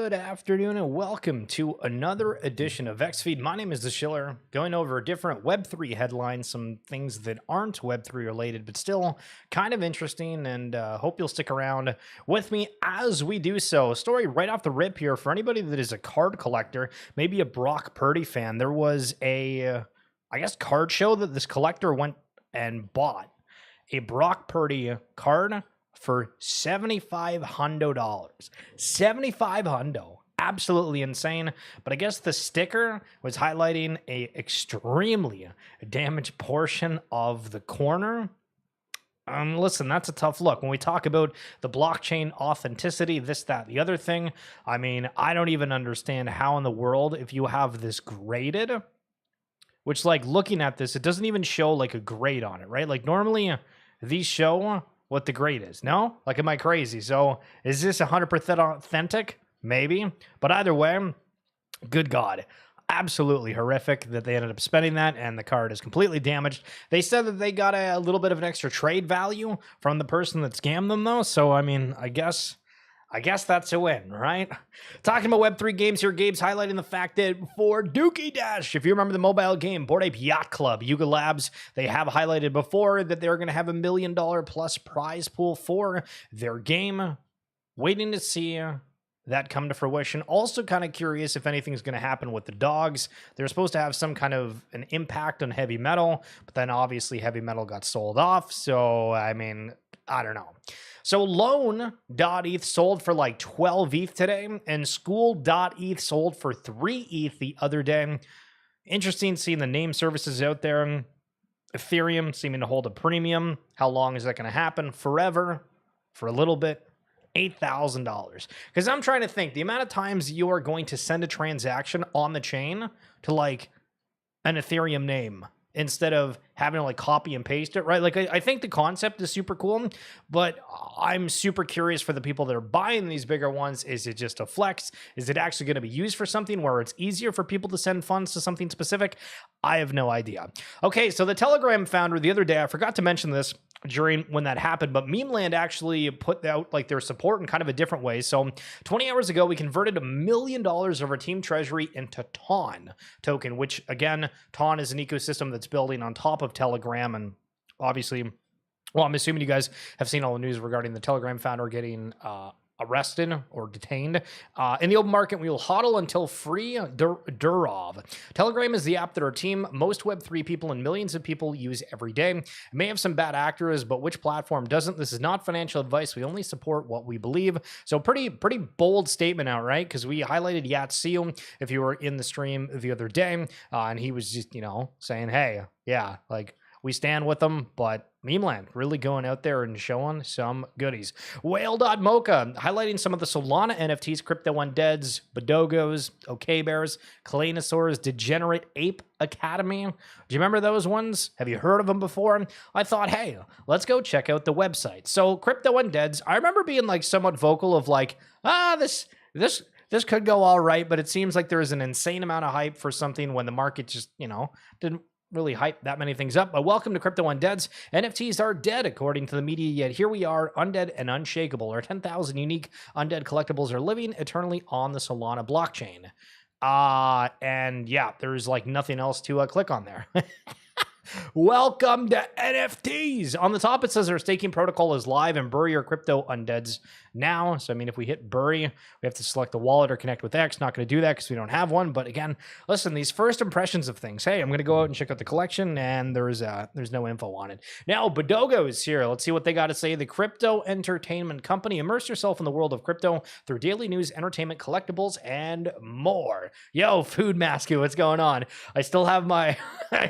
Good afternoon and welcome to another edition of XFeed. My name is The Schiller, going over different Web3 headlines, some things that aren't Web3 related, but still kind of interesting, and hope you'll stick around with me as we do so. Story right off the rip here for anybody that is a card collector, maybe a Brock Purdy fan. There was I guess, card show that this collector went and bought a Brock Purdy card for $7,500. 75 hundo. Absolutely insane. But I guess the sticker was highlighting a extremely damaged portion of the corner. Listen, that's a tough look. When we talk about the blockchain authenticity, this, that, the other thing, I mean, I don't even understand how in the world, if you have this graded, which, like, looking at this, it doesn't even show, like, a grade on it, right? Like, normally these show what the grade is. No? Like, am I crazy? So is this 100% authentic? Maybe. But either way, good God. Absolutely horrific that they ended up spending that, and the card is completely damaged. They said that they got a little bit of an extra trade value from the person that scammed them, though. So, I mean, I guess that's a win, right? Talking about Web3 games here, Gabe's highlighting the fact that for Dookie Dash, if you remember the mobile game, Bored Ape Yacht Club, Yuga Labs, they have highlighted before that they're going to have $1 million plus prize pool for their game. Waiting to see that come to fruition. Also kind of curious if anything's going to happen with the dogs. They're supposed to have some kind of an impact on heavy metal, but then obviously heavy metal got sold off. So, I mean, I don't know. So loan.eth sold for like 12 ETH today, and school.eth sold for 3 ETH the other day. Interesting seeing the name services out there. Ethereum seeming to hold a premium. How long is that going to happen? Forever. For a little bit. $8,000. Because I'm trying to think, the amount of times you are going to send a transaction on the chain to like an Ethereum name instead of having to like copy and paste it, right? Like, I think the concept is super cool, but I'm super curious for the people that are buying these bigger ones. Is it just a flex? Is it actually going to be used for something where it's easier for people to send funds to something specific? I have no idea. Okay, so the Telegram founder the other day, I forgot to mention this during when that happened, but Memeland actually put out like their support in kind of a different way. So 20 hours ago, we converted $1 million of our team treasury into TON token, which again, TON is an ecosystem that's building on top of Telegram. And obviously, well, I'm assuming you guys have seen all the news regarding the Telegram founder getting arrested or detained. In the open market, we will hodl until free Durov. Telegram is the app that our team, most Web3 people and millions of people use every day. It may have some bad actors, but which platform doesn't? This is not financial advice. We only support what we believe. So pretty bold statement out, right? Because we highlighted Yatsiu if you were in the stream the other day, and he was just, saying, hey, yeah, like, we stand with them, but Memeland really going out there and showing some goodies. Whale.mocha highlighting some of the Solana NFTs, Crypto Undeads, Bodogos, OK Bears, Kalanosaurs, Degenerate Ape Academy. Do you remember those ones? Have you heard of them before? I thought, hey, let's go check out the website. So Crypto Undeads, I remember being like somewhat vocal of like, this could go all right, but it seems like there is an insane amount of hype for something when the market just, didn't really hype that many things up. But welcome to Crypto Undeads. NFTs are dead, according to the media, yet here we are, undead and unshakable. Our 10,000 unique undead collectibles are living eternally on the Solana blockchain. And yeah, there's like nothing else to click on there. Welcome to NFTs. On the top, it says our staking protocol is live and bury our crypto undeads now. So, I mean, if we hit bury, we have to select the wallet or connect with X. Not going to do that because we don't have one. But again, listen, these first impressions of things. Hey, I'm going to go out and check out the collection, and there's no info on it. Now, Bodogo is here. Let's see what they got to say. The crypto entertainment company. Immerse yourself in the world of crypto through daily news, entertainment, collectibles, and more. Yo, Food Masky, what's going on? I still have my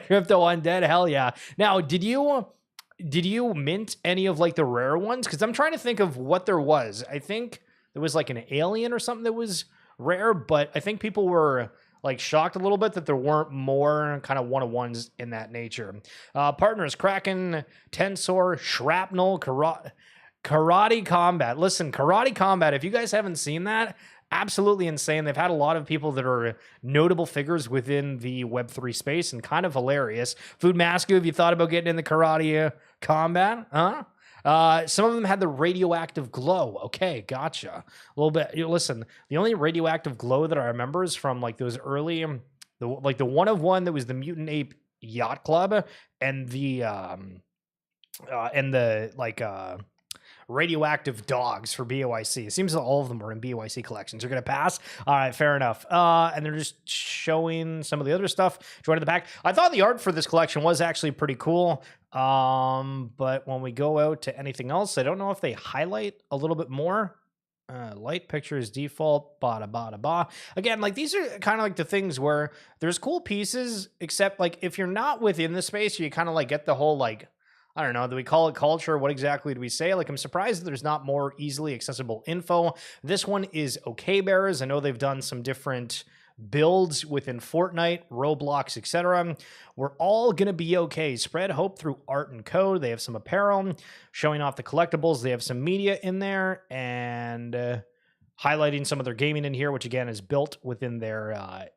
crypto undead. Hell yeah. Now, did you mint any of like the rare ones? Because I'm trying to think of what there was. I think there was like an alien or something that was rare, but I think people were like shocked a little bit that there weren't more kind of one-of-ones in that nature. Partners, Kraken, Tensor, Shrapnel, Karate Combat. Listen, Karate Combat, if you guys haven't seen that, absolutely insane. They've had a lot of people that are notable figures within the Web3 space and kind of hilarious. Food Masku, have you thought about getting in the Karate Combat? Huh? Some of them had the radioactive glow. Okay, gotcha. A little bit. Listen, the only radioactive glow that I remember is from like those early, the one of one that was the Mutant Ape Yacht Club, and the radioactive dogs for BOYC. It seems that all of them are in BOYC collections. You're going to pass? All right, fair enough. And they're just showing some of the other stuff joining the pack. I thought the art for this collection was actually pretty cool. But when we go out to anything else, I don't know if they highlight a little bit more. Light pictures default, bada bada ba. Again, like these are kind of like the things where there's cool pieces, except like if you're not within the space, you kind of like get the whole like, I don't know, do we call it culture? What exactly do we say? Like, I'm surprised that there's not more easily accessible info. This one is Okay Bears. I know they've done some different builds within Fortnite, Roblox, etc. We're all going to be okay. Spread hope through art and code. They have some apparel showing off the collectibles. They have some media in there and highlighting some of their gaming in here, which again is built within their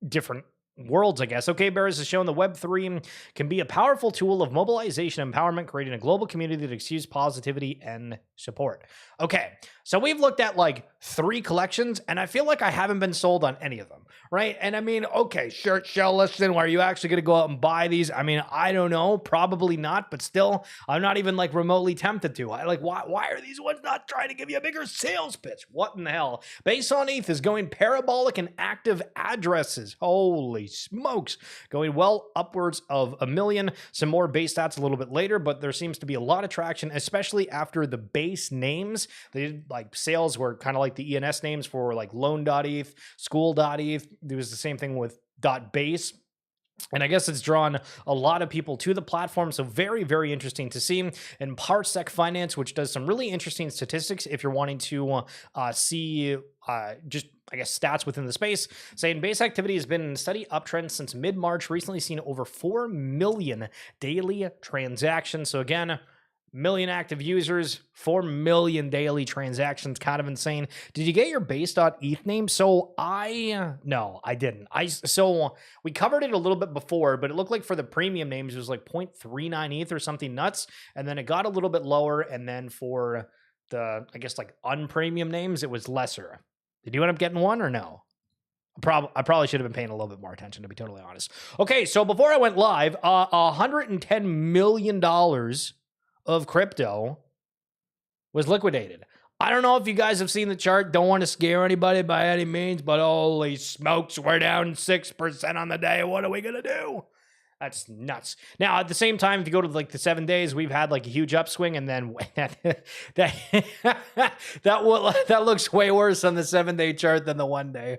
different worlds, I guess. Okay Bears has shown the Web3 can be a powerful tool of mobilization and empowerment, creating a global community that exudes positivity and support. Okay, so we've looked at like 3 collections, and I feel like I haven't been sold on any of them, right? And I mean, okay, sure, Shell, listen, are you actually going to go out and buy these? I mean, I don't know, probably not, but still, I'm not even like remotely tempted to. Why are these ones not trying to give you a bigger sales pitch? What in the hell? Base on ETH is going parabolic and active addresses. Holy smokes, going well upwards of 1 million. Some more base stats a little bit later, but there seems to be a lot of traction, especially after the base names. They did like sales were kind of like the ENS names for like loan.eth, school.eth. There was the same thing with .base. And I guess it's drawn a lot of people to the platform. So very, very interesting to see. And Parsec Finance, which does some really interesting statistics if you're wanting to see just, I guess, stats within the space, saying base activity has been in a steady uptrend since mid-March, recently seen over 4 million daily transactions. So again, million active users, 4 million daily transactions, kind of insane. Did you get your base.eth name? So no, I didn't. So we covered it a little bit before, but it looked like for the premium names, it was like 0.39 ETH or something nuts. And then it got a little bit lower. And then for the, I guess, like unpremium names, it was lesser. Did you end up getting one or no? I probably should have been paying a little bit more attention, to be totally honest. Okay, so before I went live, $110 million of crypto was liquidated. I don't know if you guys have seen the chart. Don't want to scare anybody by any means, but holy smokes, we're down 6% on the day. What are we going to do? That's nuts. Now, at the same time, if you go to like the 7 days, we've had like a huge upswing, and then that looks way worse on the 7-day chart than the 1 day.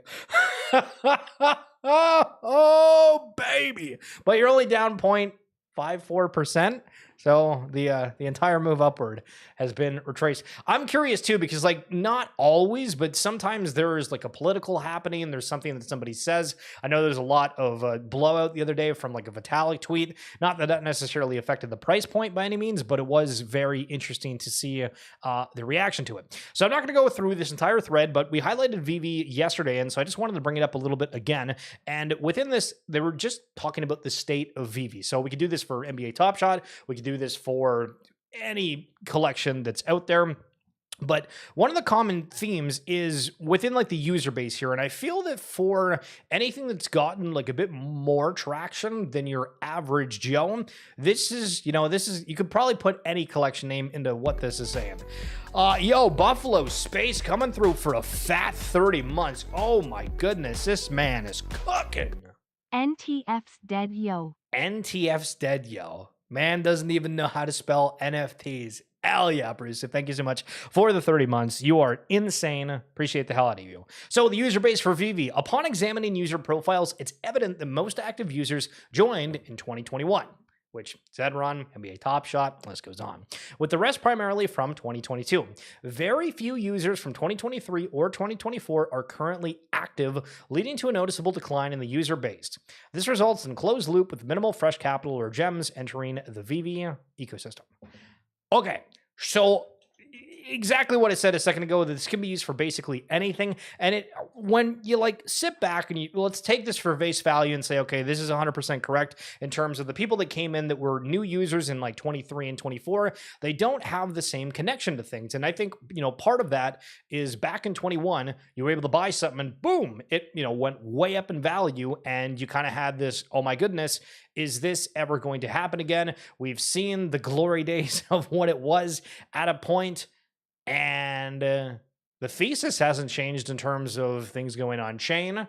Oh, baby. But you're only down 0.54%. So the entire move upward has been retraced. I'm curious too, because like not always, but sometimes there is like a political happening. There's something that somebody says. I know there's a lot of blowout the other day from like a Vitalik tweet. Not that that necessarily affected the price point by any means, but it was very interesting to see the reaction to it. So I'm not going to go through this entire thread, but we highlighted VV yesterday, and so I just wanted to bring it up a little bit again. And within this, they were just talking about the state of VV. So we could do this for NBA Top Shot. We could do this for any collection that's out there. But one of the common themes is within like the user base here. And I feel that for anything that's gotten like a bit more traction than your average Joe, this is, you could probably put any collection name into what this is saying. Yo, Buffalo Space coming through for a fat 30 months. Oh my goodness, this man is cooking. NTF's dead, yo. NTF's dead, yo. Man doesn't even know how to spell NFTs. Hell yeah, Bruce. Thank you so much for the 30 months. You are insane. Appreciate the hell out of you. So the user base for VV. Upon examining user profiles, it's evident that most active users joined in 2021, which Zedron, NBA Top Shot, list goes on, with the rest primarily from 2022. Very few users from 2023 or 2024 are currently active, leading to a noticeable decline in the user base. This results in closed loop with minimal fresh capital or gems entering the VV ecosystem. Okay, so exactly what I said a second ago. This can be used for basically anything. And when you like sit back and let's take this for face value and say, okay, this is 100% correct in terms of the people that came in that were new users in like 23 and 24. They don't have the same connection to things. And I think, part of that is back in 21, you were able to buy something and boom, it, went way up in value. And you kind of had this, oh my goodness, is this ever going to happen again? We've seen the glory days of what it was at a point. And the thesis hasn't changed in terms of things going on chain,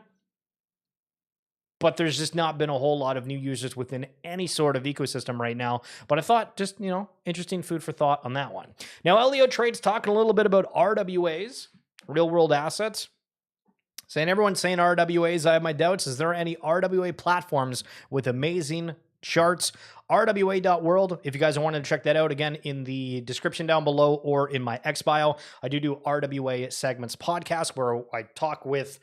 but there's just not been a whole lot of new users within any sort of ecosystem right now. But I thought just, interesting food for thought on that one. Now, Elio Trade's talking a little bit about RWAs, real world assets. Everyone's saying RWAs. I have my doubts. Is there any RWA platforms with amazing charts? RWA.world, if you guys wanted to check that out, again, in the description down below or in my X bio, I do RWA segments podcast where I talk with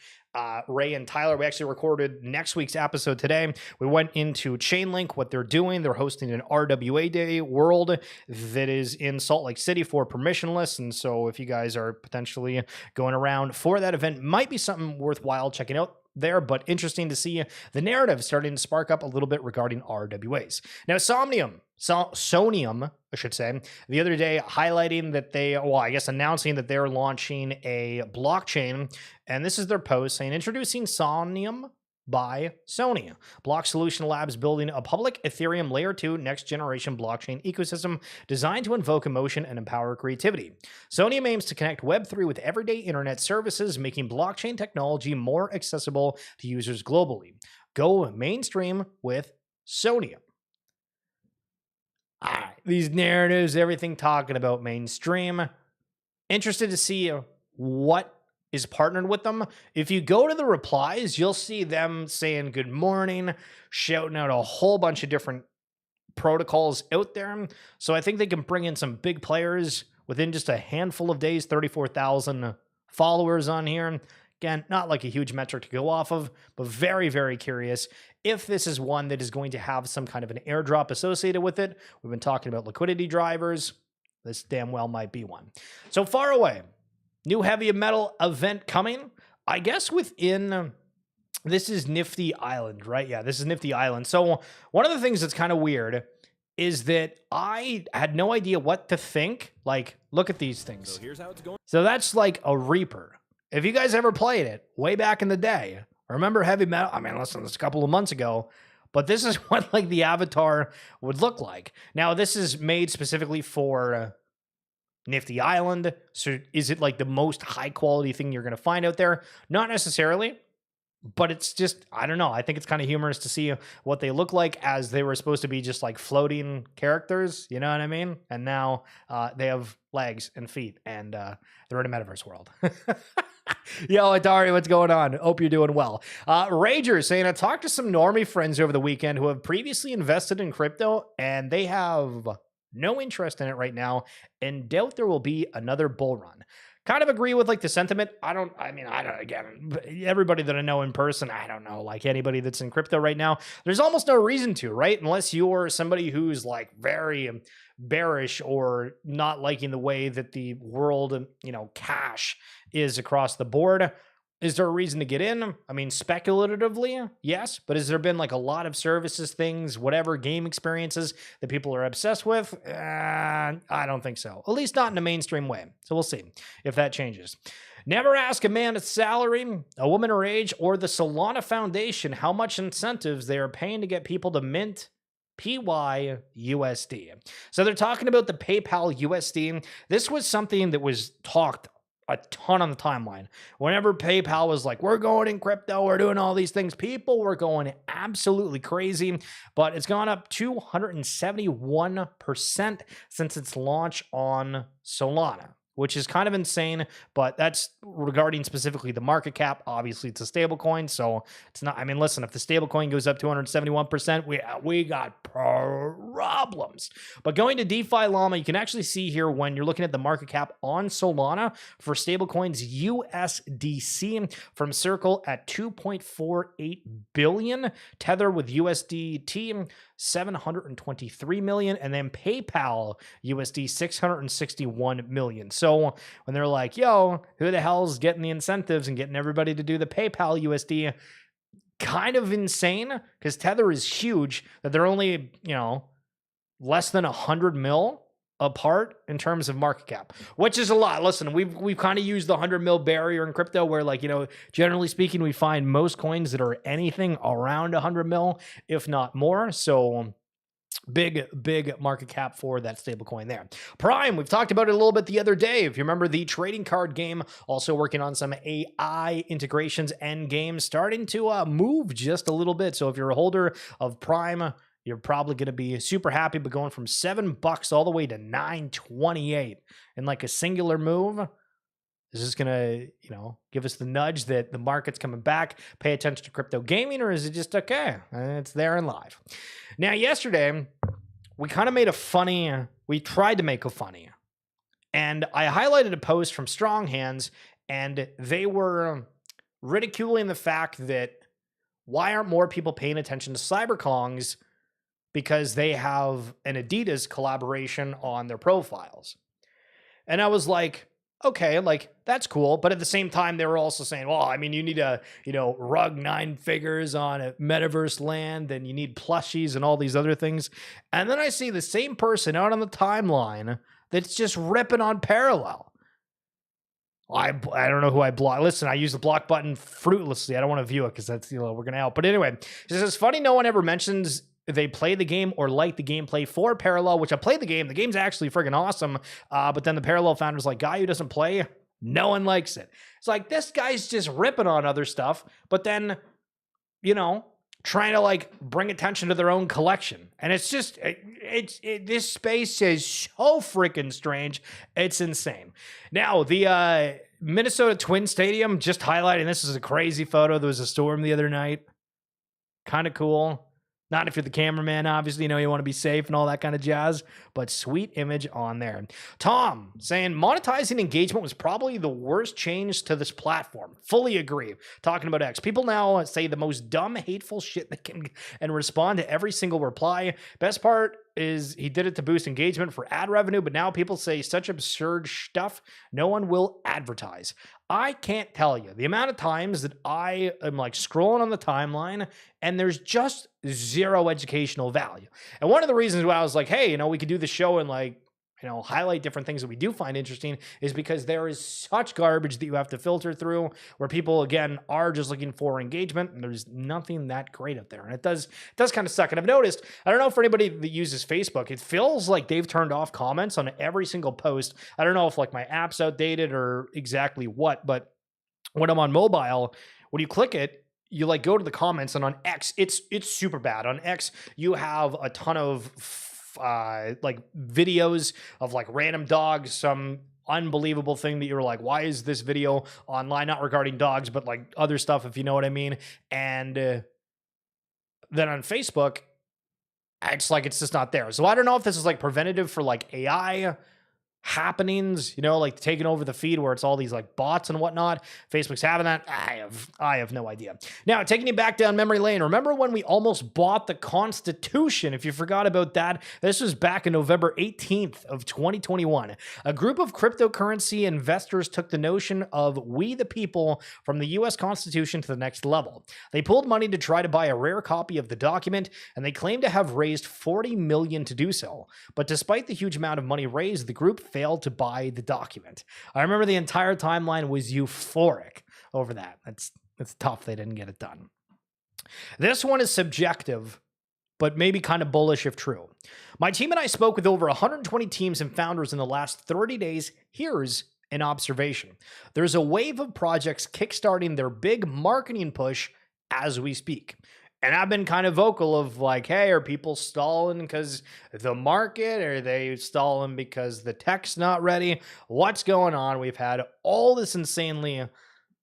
Ray and Tyler. We actually recorded next week's episode today. We went into Chainlink, what they're doing. They're hosting an RWA Day World that is in Salt Lake City for permissionless. And so if you guys are potentially going around for that event, might be something worthwhile checking out there, but interesting to see the narrative starting to spark up a little bit regarding RWAs. Now, Sonium, I should say, the other day highlighting that announcing that they're launching a blockchain, and this is their post saying, introducing Sonium by Sony. Block Solution Labs building a public Ethereum Layer 2 next-generation blockchain ecosystem designed to invoke emotion and empower creativity. Sony aims to connect Web3 with everyday internet services, making blockchain technology more accessible to users globally. Go mainstream with Sony. All right, these narratives, everything talking about mainstream. Interested to see what is partnered with them. If you go to the replies, you'll see them saying good morning, shouting out a whole bunch of different protocols out there. So I think they can bring in some big players within just a handful of days, 34,000 followers on here. Again, not like a huge metric to go off of, but very, very curious if this is one that is going to have some kind of an airdrop associated with it. We've been talking about liquidity drivers. This damn well might be one. So far away. New heavy metal event coming, I guess within, this is Nifty Island, right? Yeah, this is Nifty Island. So one of the things that's kind of weird is that I had no idea what to think. Like, look at these things. So here's how it's going. So that's like a Reaper. If you guys ever played it way back in the day, remember heavy metal? I mean, listen, this a couple of months ago, but this is what like the avatar would look like. Now, this is made specifically for Nifty Island. So is it like the most high quality thing you're going to find out there? Not necessarily, but it's just, I don't know. I think it's kind of humorous to see what they look like as they were supposed to be just like floating characters. You know what I mean? And now they have legs and feet and they're in a metaverse world. Yo, Atari, what's going on? Hope you're doing well. Rager saying, I talked to some normie friends over the weekend who have previously invested in crypto and they have no interest in it right now and doubt there will be another bull run. Kind of agree with like the sentiment. Again, everybody that I know in person, I don't know, like anybody that's in crypto right now, there's almost no reason to, right? Unless you're somebody who's like very bearish or not liking the way that the world, cash is across the board. Is there a reason to get in? I mean, speculatively, yes, but has there been like a lot of services, things, whatever, game experiences that people are obsessed with? I don't think so. At least not in a mainstream way. So we'll see if that changes. Never ask a man a salary, a woman her age, or the Solana Foundation how much incentives they are paying to get people to mint PYUSD. So they're talking about the PayPal USD. This was something that was talked a ton on the timeline. Whenever PayPal was like, we're going in crypto, we're doing all these things, people were going absolutely crazy, but it's gone up 271% since its launch on Solana, which is kind of insane, but that's regarding specifically the market cap. Obviously, it's a stable coin, so it's not, listen, if the stable coin goes up 271%, we got problems. But going to DeFi Llama, you can actually see here when you're looking at the market cap on Solana for stable coins USDC from Circle at 2.48 billion, Tether with USDT 723 million, and then PayPal USD 661 million. So So when they're like, yo, who the hell's getting the incentives and getting everybody to do the PayPal USD? Kind of insane, because Tether is huge, that they're only, less than 100 mil apart in terms of market cap, which is a lot. Listen, we've kind of used the 100 mil barrier in crypto, where generally speaking, we find most coins that are anything around 100 mil, if not more. So big market cap for that stable coin there. Prime, we've talked about it a little bit the other day. If you remember, the trading card game, also working on some AI integrations and games, starting to move just a little bit. So if you're a holder of Prime, you're probably going to be super happy, but going from $7 all the way to $9.28 in like a singular move, is this going to, give us the nudge that the market's coming back, pay attention to crypto gaming, or is it just okay? It's there and live. Now, yesterday, we kind of we tried to make a funny, and I highlighted a post from Strong Hands, and they were ridiculing the fact that why aren't more people paying attention to cyberkongs, because they have an Adidas collaboration on their profiles. And I was like, okay, like that's cool. But at the same time, they were also saying, well, I mean, you need a, rug 9 figures on a metaverse land, and you need plushies and all these other things. And then I see the same person out on the timeline that's just ripping on Parallel. I don't know who I block. Listen, I use the block button fruitlessly. I don't want to view it because that's, we're going to help. But anyway, it's funny no one ever mentions they play the game or like the gameplay for Parallel, which I played the game. The game's actually friggin' awesome. But then the Parallel founder's like, guy who doesn't play, no one likes it. It's like, this guy's just ripping on other stuff, but then, trying to like bring attention to their own collection. And it's just, this space is so freaking strange. It's insane. Now, the Minnesota Twin Stadium, just highlighting, this is a crazy photo. There was a storm the other night. Kind of cool. Not if you're the cameraman, obviously, you want to be safe and all that kind of jazz, but sweet image on there. Tom saying monetizing engagement was probably the worst change to this platform. Fully agree. Talking about X. People now say the most dumb, hateful shit they can and respond to every single reply. Best part is he did it to boost engagement for ad revenue, but now people say such absurd stuff no one will advertise. I can't tell you the amount of times that I am like scrolling on the timeline and there's just zero educational value. And one of the reasons why I was like, hey, we could do the show and like, highlight different things that we do find interesting is because there is such garbage that you have to filter through, where people, again, are just looking for engagement, and there's nothing that great up there. And it does kind of suck. And I've noticed, I don't know for anybody that uses Facebook, it feels like they've turned off comments on every single post. I don't know if like my app's outdated or exactly what, but when I'm on mobile, when you click it, you like go to the comments, and on X, it's super bad. On X, you have a ton of like videos of like random dogs, some unbelievable thing that you're like, why is this video online? Not regarding dogs, but like other stuff, if you know what I mean. And then on Facebook, it's like, it's just not there. So I don't know if this is like preventative for like AI happenings, like taking over the feed where it's all these like bots and whatnot. Facebook's having that. I have no idea. Now, taking you back down memory lane. Remember when we almost bought the Constitution? If you forgot about that, this was back in November 18th of 2021. A group of cryptocurrency investors took the notion of we the people from the US Constitution to the next level. They pulled money to try to buy a rare copy of the document, and they claim to have raised $40 million to do so. But despite the huge amount of money raised, the group failed to buy the document. I remember the entire timeline was euphoric over that. It's tough they didn't get it done. This one is subjective, but maybe kind of bullish if true. My team and I spoke with over 120 teams and founders in the last 30 days. Here's an observation. There's a wave of projects kickstarting their big marketing push as we speak. And I've been kind of vocal of like, hey, are people stalling because the market? Are they stalling because the tech's not ready? What's going on? We've had all this insanely,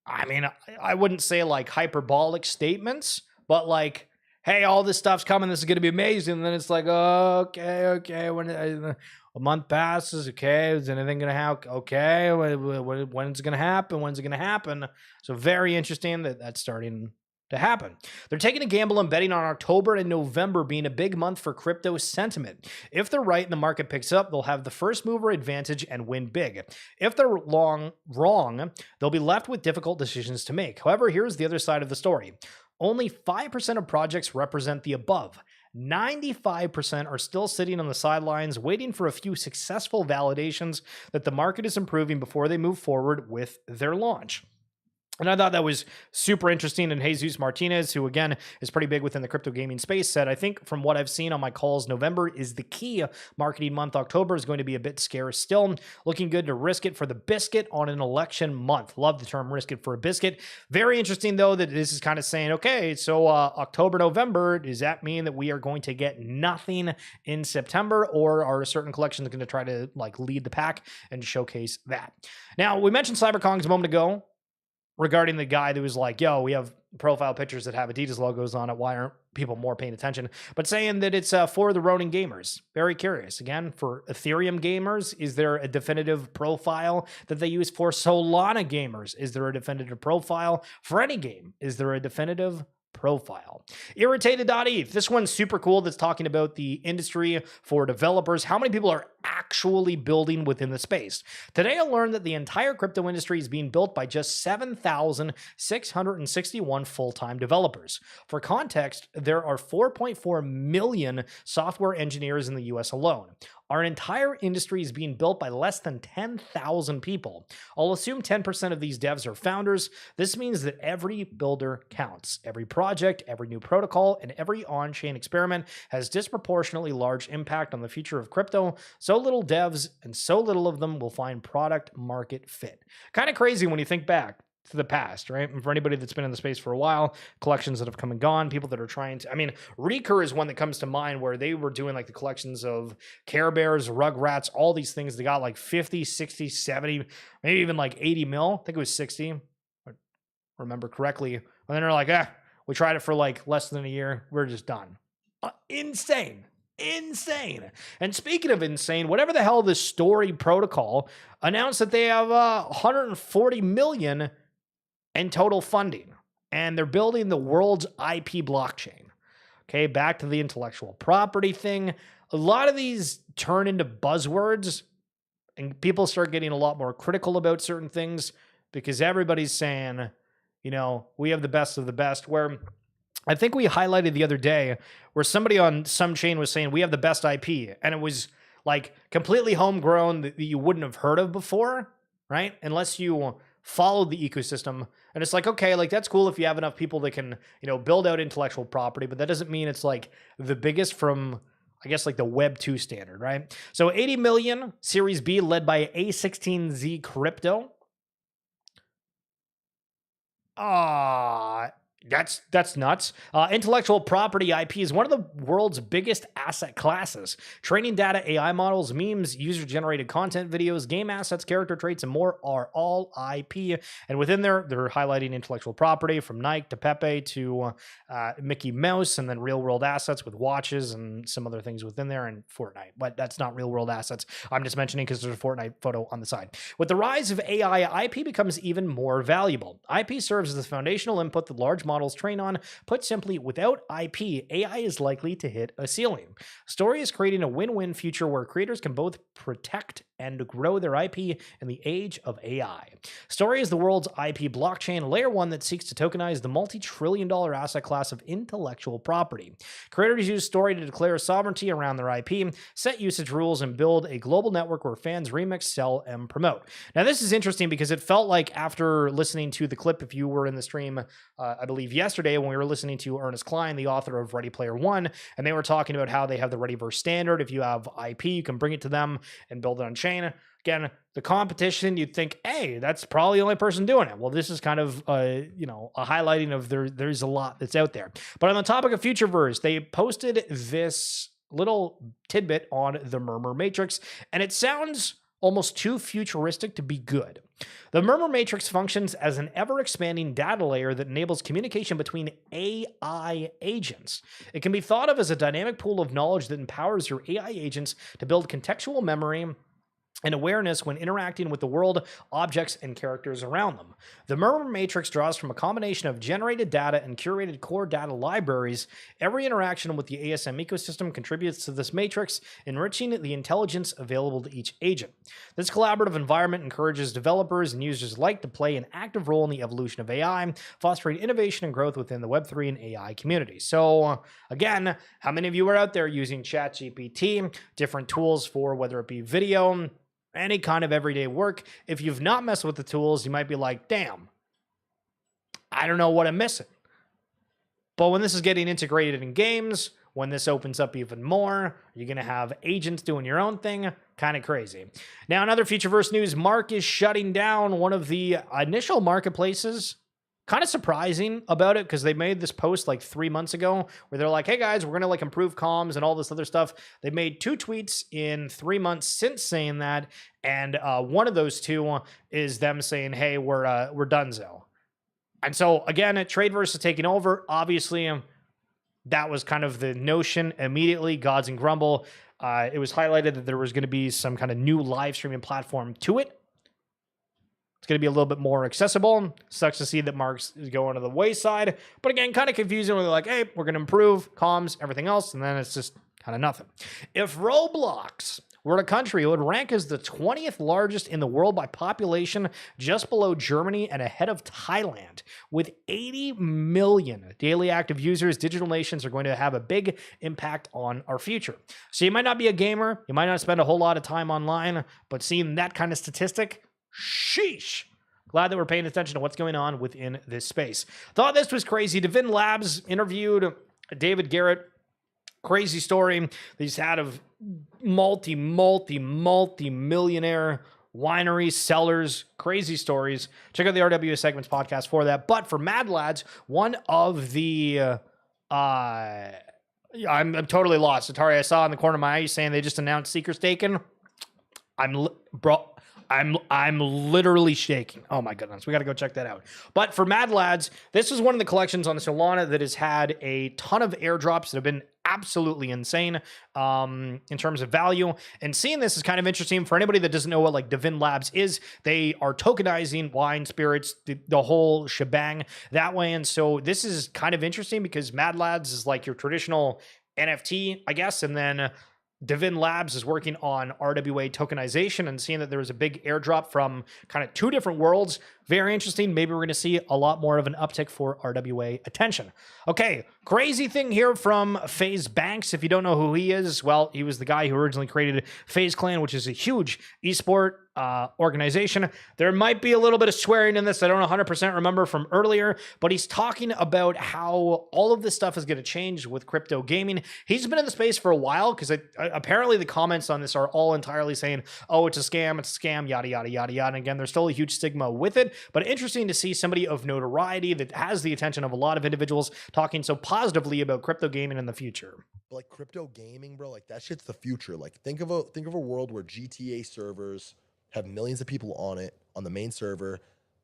I wouldn't say like hyperbolic statements, but like, hey, all this stuff's coming. This is going to be amazing. And then it's like, okay. When a month passes, okay, is anything going to happen? Okay, when's it going to happen? When's it going to happen? So very interesting that that's starting to happen. They're taking a gamble and betting on October and November being a big month for crypto sentiment. If they're right and the market picks up, they'll have the first mover advantage and win big. If they're wrong, they'll be left with difficult decisions to make. However, here's the other side of the story. Only 5% of projects represent the above. 95% are still sitting on the sidelines waiting for a few successful validations that the market is improving before they move forward with their launch. And I thought that was super interesting. And Jesus Martinez, who again is pretty big within the crypto gaming space, said, I think from what I've seen on my calls, November is the key marketing month. October is going to be a bit scarce still. Looking good to risk it for the biscuit on an election month. Love the term risk it for a biscuit. Very interesting, though, that this is kind of saying, okay, so October, November, does that mean that we are going to get nothing in September, or are certain collections going to try to like lead the pack and showcase that? Now, we mentioned CyberKongz a moment ago, regarding the guy that was like, yo, we have profile pictures that have Adidas logos on it. Why aren't people more paying attention? But saying that it's for the Ronin gamers. Very curious. Again, for Ethereum gamers, is there a definitive profile that they use? For Solana gamers, is there a definitive profile? For any game, is there a definitive profile? Irritated.eth. This one's super cool. That's talking about the industry for developers. How many people are actually building within the space? Today, I learned that the entire crypto industry is being built by just 7,661 full-time developers. For context, there are 4.4 million software engineers in the US alone. Our entire industry is being built by less than 10,000 people. I'll assume 10% of these devs are founders. This means that every builder counts. Every project, every new protocol, and every on-chain experiment has disproportionately large impact on the future of crypto. So little devs and so little of them will find product market fit. Kind of crazy when you think back to the past, right? And for anybody that's been in the space for a while, collections that have come and gone, people that are trying to, I mean, Recur is one that comes to mind where they were doing like the collections of Care Bears, Rugrats, all these things. They got like 50, 60, 70, maybe even like 80 mil. I think it was 60, if I remember correctly. And then they're like, we tried it for like less than a year. We're just done. Insane. And speaking of insane, whatever the hell this Story protocol announced that they have 140 million in total funding, and they're building the world's IP blockchain. Okay, back to the intellectual property thing. A lot of these turn into buzzwords, and people start getting a lot more critical about certain things because everybody's saying, you know, we have the best of the best, where I think we highlighted the other day where somebody on some chain was saying we have the best IP, and it was like completely homegrown that you wouldn't have heard of before, right? Unless you followed the ecosystem. And it's like, okay, like that's cool if you have enough people that can, you know, build out intellectual property, but that doesn't mean it's like the biggest from, I guess, like the Web2 standard, right? So 80 million Series B led by A16Z Crypto. That's nuts. Intellectual property IP is one of the world's biggest asset classes. Training data, AI models, memes, user-generated content videos, game assets, character traits, and more are all IP. And within there, they're highlighting intellectual property from Nike to Pepe to Mickey Mouse, and then real-world assets with watches and some other things within there, and Fortnite. But that's not real-world assets. I'm just mentioning because there's a Fortnite photo on the side. With the rise of AI, IP becomes even more valuable. IP serves as the foundational input that large models train on. Put simply, without IP, AI is likely to hit a ceiling. Story is creating a win-win future where creators can both protect and grow their IP in the age of AI. Story is the world's IP blockchain, layer one that seeks to tokenize the multi-trillion-dollar asset class of intellectual property. Creators use Story to declare sovereignty around their IP, set usage rules, and build a global network where fans remix, sell, and promote. Now, this is interesting because it felt like after listening to the clip, if you were in the stream, I believe yesterday when we were listening to Ernest Cline, the author of Ready Player One, and they were talking about how they have the Readyverse standard. If you have IP, you can bring it to them and build it on chain. Again, the competition, you'd think, hey, that's probably the only person doing it. Well, this is kind of a highlighting of there's a lot that's out there. But on the topic of Futureverse, they posted this little tidbit on the Murmur Matrix, and it sounds almost too futuristic to be good. The Murmur Matrix functions as an ever-expanding data layer that enables communication between AI agents. It can be thought of as a dynamic pool of knowledge that empowers your AI agents to build contextual memory and awareness when interacting with the world, objects, and characters around them. The Murmur Matrix draws from a combination of generated data and curated core data libraries. Every interaction with the ASM ecosystem contributes to this matrix, enriching the intelligence available to each agent. This collaborative environment encourages developers and users alike to play an active role in the evolution of AI, fostering innovation and growth within the Web3 and AI community. So, again, how many of you are out there using ChatGPT, different tools for whether it be video, any kind of everyday work? If you've not messed with the tools, you might be like, damn, I don't know what I'm missing. But when this is getting integrated in games, when this opens up even more, you're going to have agents doing your own thing. Kind of crazy. Now, in other Futureverse news, Mark is shutting down one of the initial marketplaces. Kind of surprising about it because they made this post like 3 months ago where they're like, hey guys, we're going to like improve comms and all this other stuff. They made 2 tweets in 3 months since saying that. And one of those 2 is them saying, hey, we're donezo. And so again, Tradeverse is taking over. Obviously, that was kind of the notion immediately. Gods and Grumble. It was highlighted that there was going to be some kind of new live streaming platform to it. It's going to be a little bit more accessible. Sucks to see that Mark's is going to the wayside. But again, kind of confusing. We're like, hey, we're going to improve comms, everything else. And then it's just kind of nothing. If Roblox were a country, it would rank as the 20th largest in the world by population, just below Germany and ahead of Thailand. With 80 million daily active users, digital nations are going to have a big impact on our future. So you might not be a gamer. You might not spend a whole lot of time online. But seeing that kind of statistic, sheesh. Glad that we're paying attention to what's going on within this space. Thought this was crazy. Divin Labs interviewed David Garrett. Crazy story he's had of multi-millionaire winery sellers. Crazy stories. Check out the RWA Segments podcast for that. But for Mad Lads, one of the I'm totally lost. Atari, I saw in the corner of my eye saying they just announced Seeker's Taken. I'm literally shaking. Oh my goodness. We got to go check that out. But for Mad Lads, this is one of the collections on Solana that has had a ton of airdrops that have been absolutely insane in terms of value. And seeing this is kind of interesting for anybody that doesn't know what like Divin Labs is. They are tokenizing wine, spirits, the whole shebang that way. And so this is kind of interesting because Mad Lads is like your traditional NFT, I guess. And then Divin Labs is working on RWA tokenization, and seeing that there was a big airdrop from kind of 2 different worlds. Very interesting. Maybe we're going to see a lot more of an uptick for RWA attention. Okay, crazy thing here from FaZe Banks. If you don't know who he is, well, he was the guy who originally created FaZe Clan, which is a huge esport organization. There might be a little bit of swearing in this. I don't 100% remember from earlier, but he's talking about how all of this stuff is going to change with crypto gaming. He's been in the space for a while because apparently the comments on this are all entirely saying, oh, it's a scam, yada, yada, yada, yada. And again, there's still a huge stigma with it, but interesting to see somebody of notoriety that has the attention of a lot of individuals talking so positively about crypto gaming in the future. Like crypto gaming, bro, like that shit's the future. Like think of a world where GTA servers have millions of people on it, on the main server.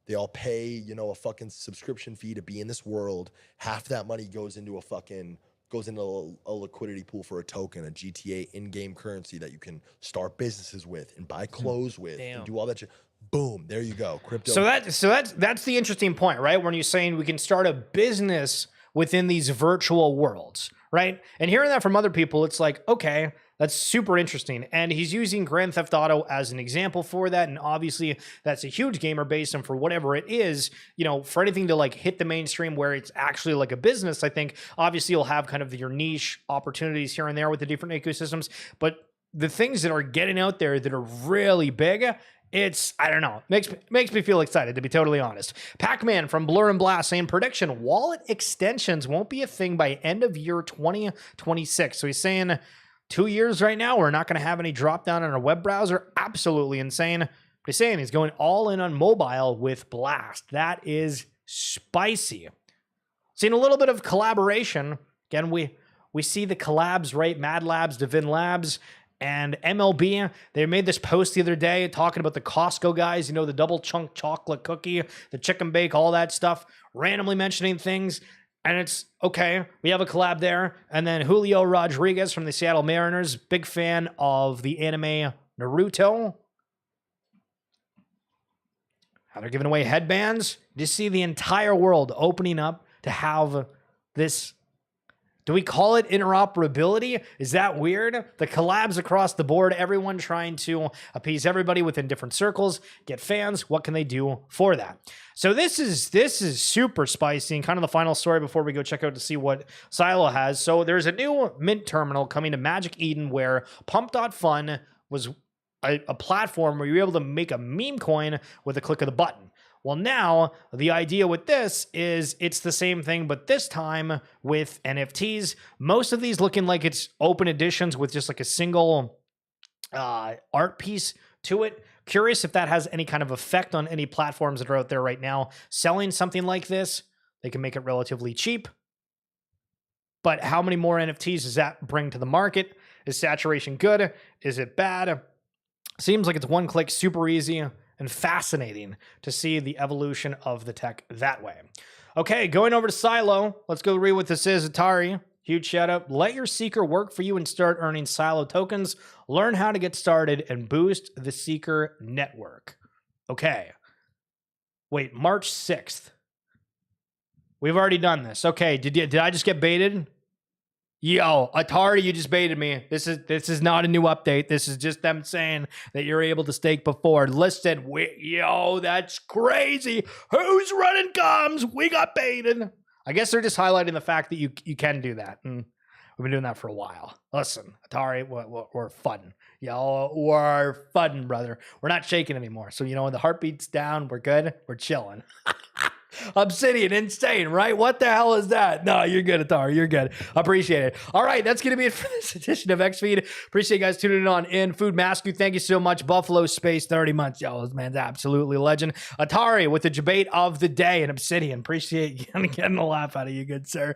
They all pay, you know, a fucking subscription fee to be in this world. Half that money goes into a liquidity pool for a token, a GTA in-game currency that you can start businesses with and buy clothes with and do all that shit. Boom, there you go. Crypto. So that's the interesting point, right? When you're saying we can start a business within these virtual worlds, right? And hearing that from other people, it's like, okay, that's super interesting. And he's using Grand Theft Auto as an example for that. And obviously that's a huge gamer base. And for whatever it is, you know, for anything to like hit the mainstream where it's actually like a business, I think obviously you'll have kind of your niche opportunities here and there with the different ecosystems. But the things that are getting out there that are really big, it's, I don't know, makes me feel excited, to be totally honest. Pac-Man from Blur and Blast saying prediction, wallet extensions won't be a thing by end of year 2026. So he's saying 2 years right now, we're not going to have any drop down on our web browser. Absolutely insane. But he's saying he's going all in on mobile with Blast. That is spicy. Seeing a little bit of collaboration. Again, we see the collabs, right? Mad Labs, Divin Labs, and MLB. They made this post the other day talking about the Costco guys, you know, the double chunk chocolate cookie, the chicken bake, all that stuff, randomly mentioning things. And it's, okay, we have a collab there. And then Julio Rodriguez from the Seattle Mariners, big fan of the anime Naruto. how they're giving away headbands. You see the entire world opening up to have this. Do we call it interoperability? Is that weird? The collabs across the board, everyone trying to appease everybody within different circles, get fans. What can they do for that? So this is super spicy, and kind of the final story before we go check out to see what Silo has. So there's a new mint terminal coming to Magic Eden where Pump.fun was a platform where you were able to make a meme coin with a click of the button. Well, now the idea with this is it's the same thing, but this time with NFTs. Most of these looking like it's open editions with just like a single art piece to it. Curious if that has any kind of effect on any platforms that are out there right now selling something like this. They can make it relatively cheap. But how many more NFTs does that bring to the market? Is saturation good? Is it bad? Seems like it's one click, super easy, and fascinating to see the evolution of the tech that way. Okay, going over to Silo. Let's go read what this is. Atari, huge shout out. Let your Seeker work for you and start earning Silo tokens. Learn how to get started and boost the Seeker network. Okay. Wait, March 6th. We've already done this. Okay, did I just get baited? Yo, Atari, you just baited me. This is not a new update. This is just them saying that you're able to stake before. Listen, yo, that's crazy. Who's running comms? We got baited. I guess they're just highlighting the fact that you can do that. And we've been doing that for a while. Listen, Atari, we're fun. Yo, we're fun, brother. We're not shaking anymore. So, you know, when the heartbeat's down, we're good. We're chilling. Obsidian, insane, right? What the hell is that? No, you're good, Atari. You're good. Appreciate it. All right, that's going to be it for this edition of XFeed. Appreciate you guys tuning in. Food Mascu, thank you so much. Buffalo Space, 30 months. Yo, this man's absolutely legend. Atari with the debate of the day and Obsidian. Appreciate getting a laugh out of you, good sir.